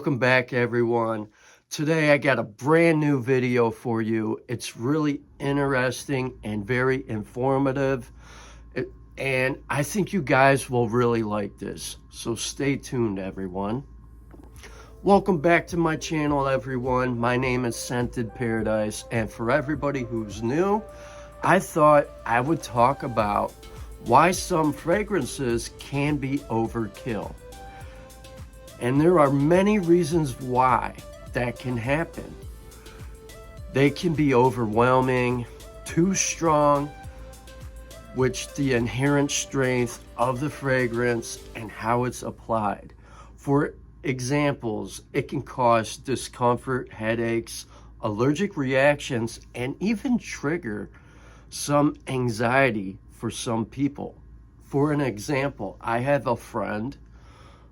Welcome back, everyone. Today I got a brand new video for you. It's really interesting and very informative, and I think you guys will really like this. So stay tuned, everyone. Welcome back to my channel, everyone. My name is Scented Paradise, and for everybody who's new, I thought I would talk about why some fragrances can be overkill. And there are many reasons why that can happen. They can be overwhelming, too strong, which the inherent strength of the fragrance and how it's applied. For examples, it can cause discomfort, headaches, allergic reactions, and even trigger some anxiety for some people. For an example, I have a friend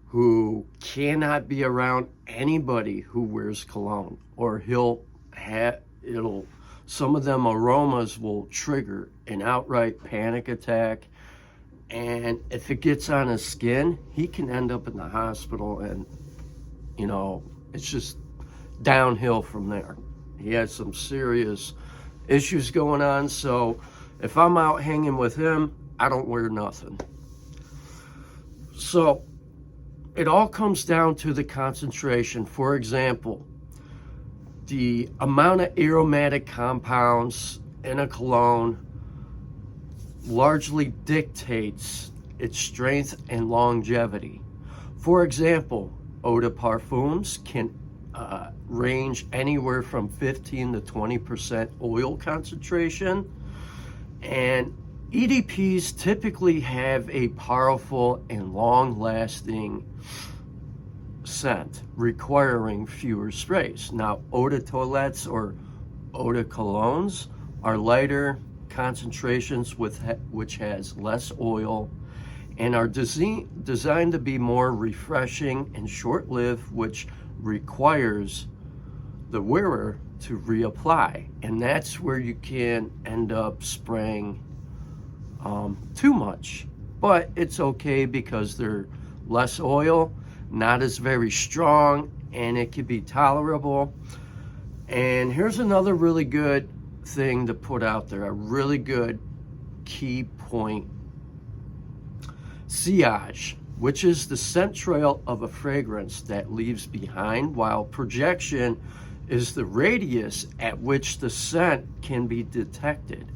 who cannot be around anybody who wears cologne, or some of them aromas will trigger an outright panic attack, and if it gets on his skin, he can end up in the hospital, and it's just downhill from there. He has some serious issues going on, so if I'm out hanging with him, I don't wear nothing. So it all comes down to the concentration. For example, the amount of aromatic compounds in a cologne largely dictates its strength and longevity. For example, Eau De Parfums can range anywhere from 15 to 20% oil concentration, and EDPs typically have a powerful and long-lasting scent, requiring fewer sprays. Now, Eau De Toilettes or Eau De Colognes are lighter concentrations which has less oil and are designed to be more refreshing and short-lived, which requires the wearer to reapply. And that's where you can end up spraying too much, but it's okay because they're less oil, not as very strong, and it can be tolerable. And here's another really good thing to put out there, a really good key point. Silage, which is the scent trail of a fragrance that leaves behind, while projection is the radius at which the scent can be detected.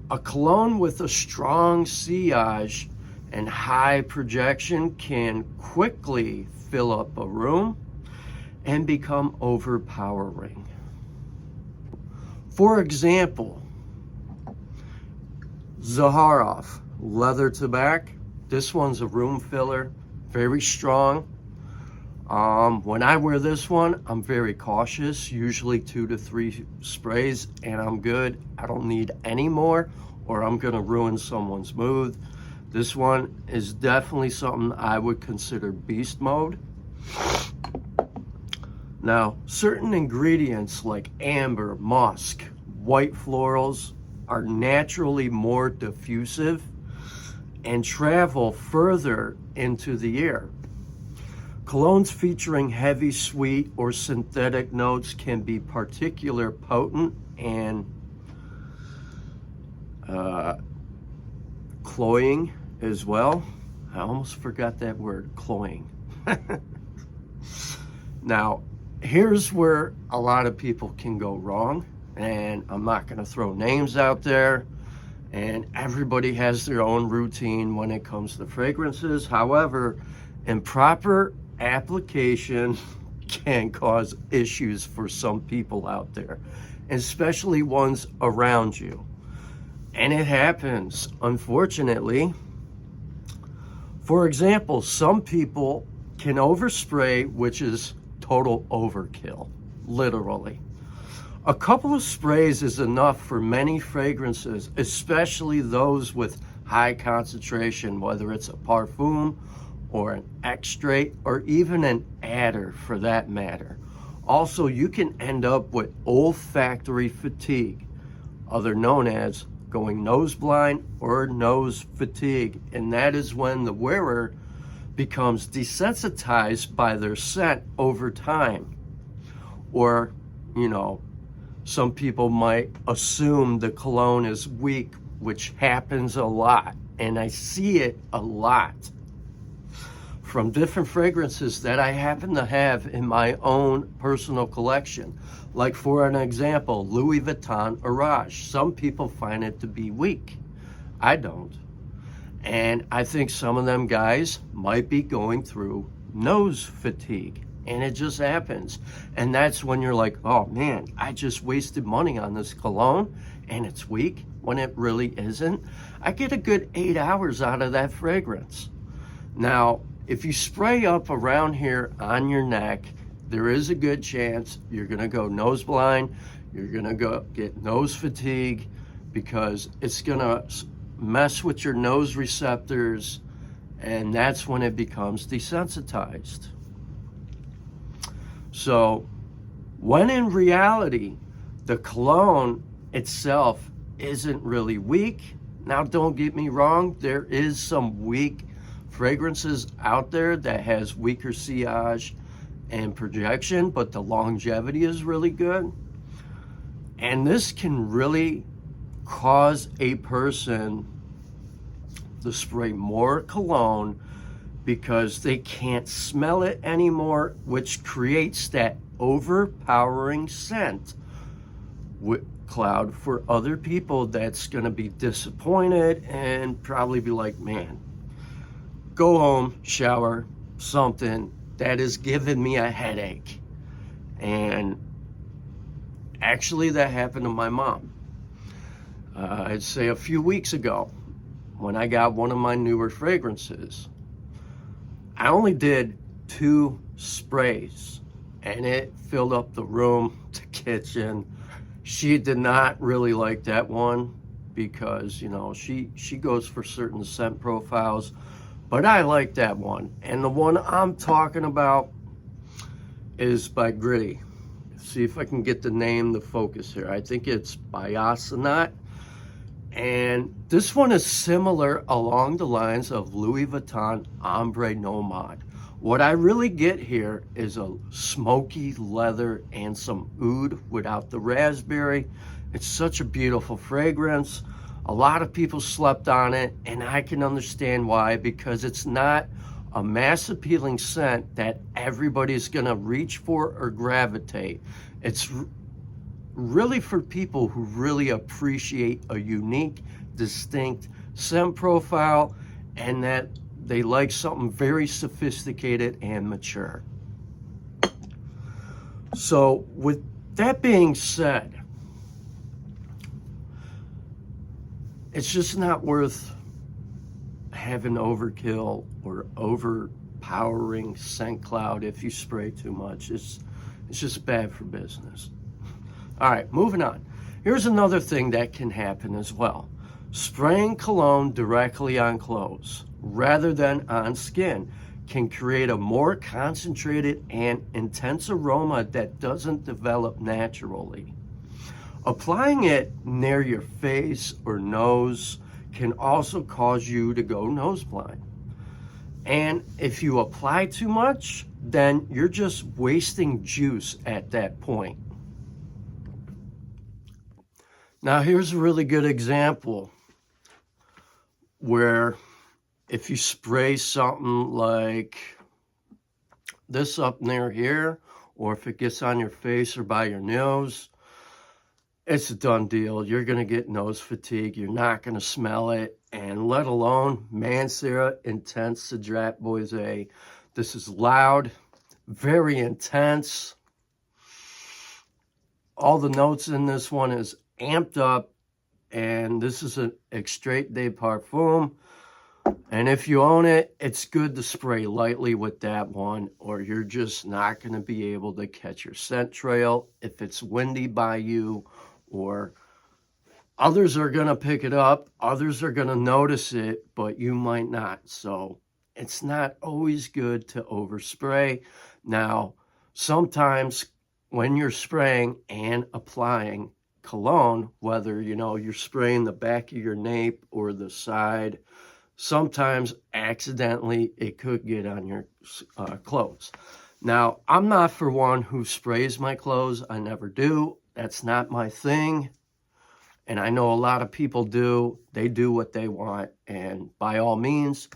A cologne with a strong silage and high projection can quickly fill up a room and become overpowering. For example, Zaharoff leather tobacco. This one's a room filler, very strong. When I wear this one, I'm very cautious, usually 2 to 3 sprays, and I'm good. I don't need any more, or I'm gonna ruin someone's mood. This one is definitely something I would consider beast mode. Now, certain ingredients like amber, musk, white florals are naturally more diffusive and travel further into the air. Colognes featuring heavy, sweet, or synthetic notes can be particularly potent and cloying as well. I almost forgot that word, cloying. Now, here's where a lot of people can go wrong, and I'm not going to throw names out there, and everybody has their own routine when it comes to fragrances. However, improper application can cause issues for some people out there, especially ones around you. And it happens, unfortunately. For example, some people can overspray, which is total overkill, literally. A couple of sprays is enough for many fragrances, especially those with high concentration, whether it's a parfum or an extrait or even an adder for that matter. Also, you can end up with olfactory fatigue, other known as going nose blind or nose fatigue, and that is when the wearer becomes desensitized by their scent over time. Or, you know, some people might assume the cologne is weak, which happens a lot. And I see it a lot from different fragrances that I happen to have in my own personal collection. Like for an example, Louis Vuitton Orage. Some people find it to be weak. I don't. And I think some of them guys might be going through nose fatigue. And it just happens. And that's when you're like, oh man, I just wasted money on this cologne and it's weak, when it really isn't. I get a good 8 hours out of that fragrance. Now, if you spray up around here on your neck, there is a good chance you're gonna go nose blind, you're gonna get nose fatigue, because it's gonna mess with your nose receptors, and that's when it becomes desensitized. So, when in reality, the cologne itself isn't really weak. Now, don't get me wrong, there is some weak fragrances out there that has weaker sillage and projection, but the longevity is really good. And this can really cause a person to spray more cologne because they can't smell it anymore, which creates that overpowering scent cloud for other people that's going to be disappointed and probably be like, man, go home, shower, something that is giving me a headache. And actually that happened to my mom. I'd say a few weeks ago when I got one of my newer fragrances. I only did 2 sprays and it filled up the room, the kitchen. She did not really like that one because, you know, she goes for certain scent profiles, but I like that one. And the one I'm talking about is by Gritty. See if I can get the name to focus here. I think it's Biosinat. And this one is similar along the lines of Louis Vuitton Ombre Nomade. What I really get here is a smoky leather and some oud without the raspberry. It's such a beautiful fragrance. A lot of people slept on it, and I can understand why, because it's not a mass appealing scent that everybody's gonna reach for or gravitate. It's really for people who really appreciate a unique, distinct scent profile, and that they like something very sophisticated and mature. So with that being said, it's just not worth having overkill or overpowering scent cloud if you spray too much. It's just bad for business. All right, moving on. Here's another thing that can happen as well. Spraying cologne directly on clothes rather than on skin can create a more concentrated and intense aroma that doesn't develop naturally. Applying it near your face or nose can also cause you to go nose blind. And if you apply too much, then you're just wasting juice at that point. Now, here's a really good example where if you spray something like this up near here, or if it gets on your face or by your nose, it's a done deal. You're going to get nose fatigue. You're not going to smell it. And let alone Mancera Intense Cedrat Boise. This is loud, very intense. All the notes in this one is amped up. And this is an Extrait de Parfum. And if you own it, it's good to spray lightly with that one, or you're just not going to be able to catch your scent trail if it's windy by you, or others are going to pick it up, others are going to notice it, but you might not. So it's not always good to overspray. Now, sometimes when you're spraying and applying cologne, whether, you know, you're spraying the back of your nape or the side, sometimes accidentally it could get on your clothes. Now, I'm not for one who sprays my clothes. I never do. That's not my thing. And I know a lot of people do. They do what they want. And by all means,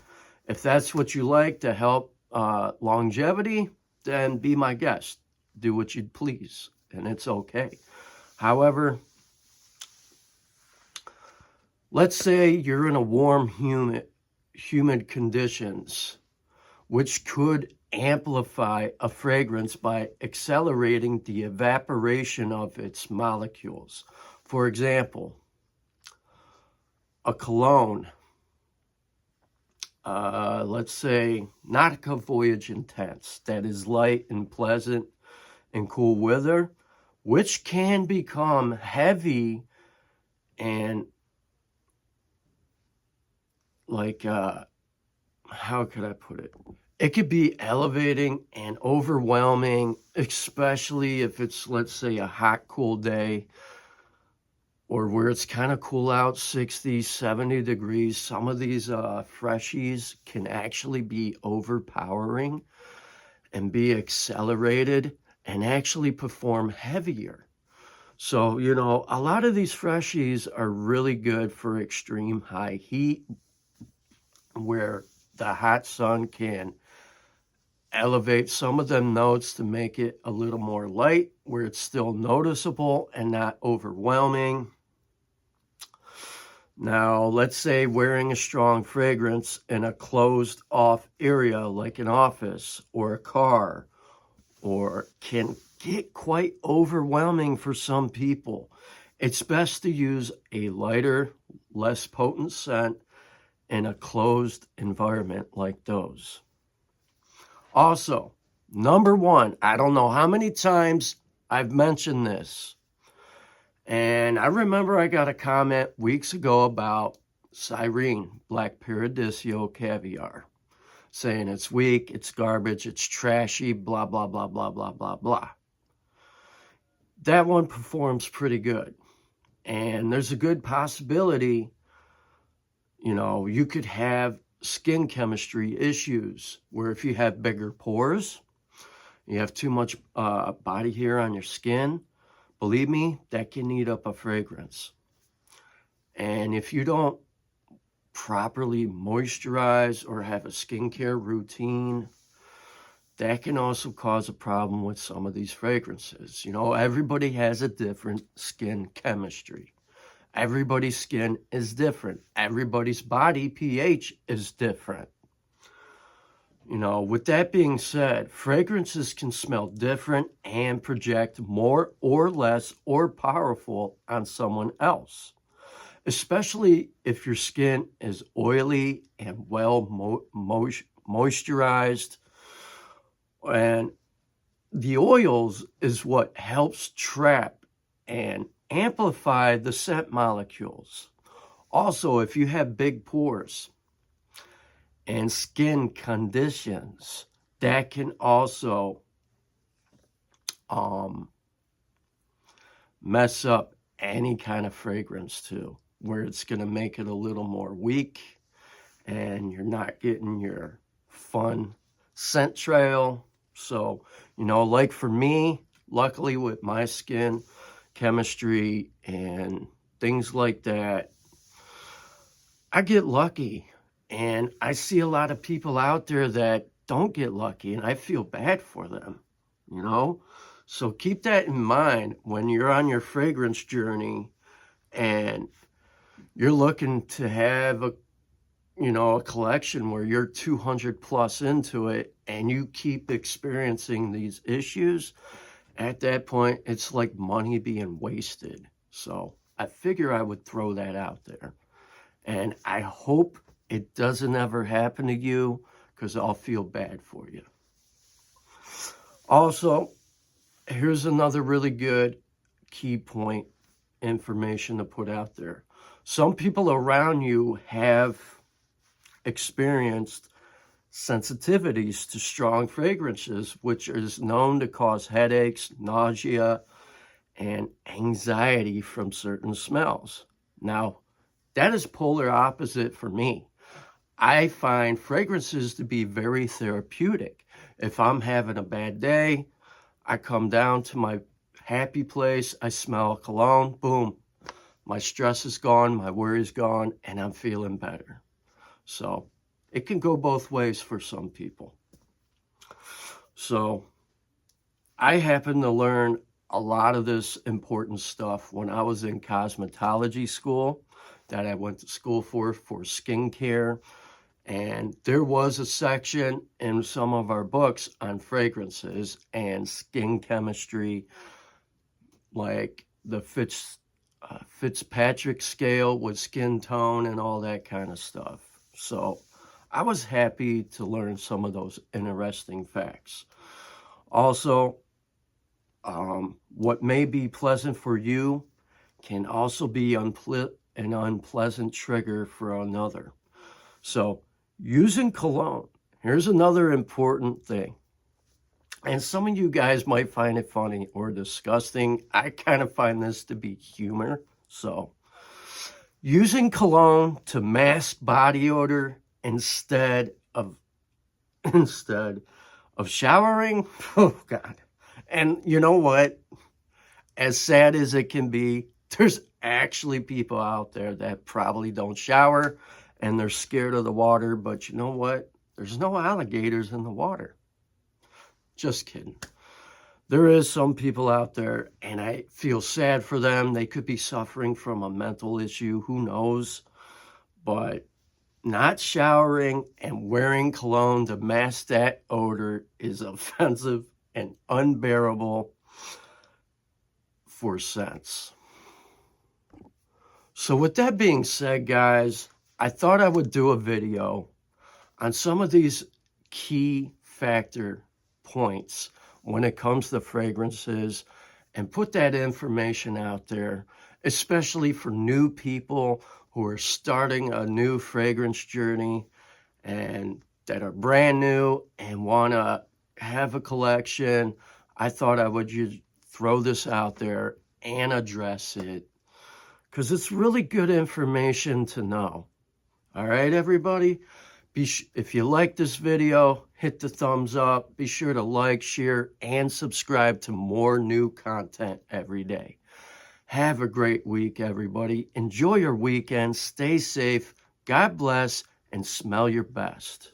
if that's what you like to help longevity, then be my guest. Do what you'd please. And it's okay. However, let's say you're in a warm, humid conditions, which could amplify a fragrance by accelerating the evaporation of its molecules. For example, a cologne, let's say Nautica Voyage Intense, that is light and pleasant and cool weather, which can become heavy and like, how could I put it? It could be elevating and overwhelming, especially if it's, let's say, a hot, cool day, or where it's kind of cool out, 60, 70 degrees. Some of these freshies can actually be overpowering and be accelerated and actually perform heavier. So, you know, a lot of these freshies are really good for extreme high heat, where the hot sun can elevate some of them notes to make it a little more light, where it's still noticeable and not overwhelming. Now, let's say wearing a strong fragrance in a closed off area like an office or a car, or can get quite overwhelming for some people. It's best to use a lighter, less potent scent in a closed environment like those. Also, number one, I don't know how many times I've mentioned this, and I remember I got a comment weeks ago about Cyrene Black Paradiso Caviar, saying it's weak, it's garbage, it's trashy, blah, blah, blah, blah, blah, blah, blah. That one performs pretty good. And there's a good possibility, you know, you could have skin chemistry issues where if you have bigger pores, you have too much body hair on your skin, believe me, that can eat up a fragrance. And if you don't properly moisturize or have a skincare routine, that can also cause a problem with some of these fragrances. You know, everybody has a different skin chemistry. Everybody's skin is different. Everybody's body pH is different. You know, with that being said, fragrances can smell different and project more or less or powerful on someone else, especially if your skin is oily and well moisturized. And the oils is what helps trap and amplify the scent molecules. Also, if you have big pores and skin conditions, that can also mess up any kind of fragrance too, where it's going to make it a little more weak and you're not getting your fun scent trail. So, you know, like for me, luckily with my skin chemistry and things like that, I get lucky. And I see a lot of people out there that don't get lucky, and I feel bad for them, you know? So keep that in mind when you're on your fragrance journey and you're looking to have a, you know, a collection where you're 200 plus into it and you keep experiencing these issues. At that point, it's like money being wasted. So I figure I would throw that out there. And I hope it doesn't ever happen to you, because I'll feel bad for you. Also, here's another really good key point information to put out there. Some people around you have experienced sensitivities to strong fragrances, which is known to cause headaches, nausea, and anxiety from certain smells. Now, that is polar opposite for me. I find fragrances to be very therapeutic. If I'm having a bad day, I come down to my happy place, I smell a cologne, boom, my stress is gone, my worry's gone, and I'm feeling better. So it can go both ways for some people. So I happen to learn a lot of this important stuff when I was in cosmetology school that I went to school for skincare. And there was a section in some of our books on fragrances and skin chemistry, like the Fitzpatrick scale with skin tone and all that kind of stuff. So I was happy to learn some of those interesting facts. Also, what may be pleasant for you can also be an unpleasant trigger for another. So using cologne, here's another important thing. And some of you guys might find it funny or disgusting. I kind of find this to be humor. So using cologne to mask body odor instead of showering, oh God. And you know what? As sad as it can be, there's actually people out there that probably don't shower and they're scared of the water, but you know what? There's no alligators in the water. Just kidding. There is some people out there, and I feel sad for them. They could be suffering from a mental issue, who knows? But not showering and wearing cologne to mask that odor is offensive and unbearable for scents. So with that being said, guys, I thought I would do a video on some of these key factor points when it comes to fragrances and put that information out there, especially for new people who are starting a new fragrance journey and that are brand new and want to have a collection. I thought I would just throw this out there and address it because it's really good information to know. All right, everybody? If you like this video, hit the thumbs up. Be sure to like, share, and subscribe to more new content every day. Have a great week, everybody. Enjoy your weekend. Stay safe. God bless, and smell your best.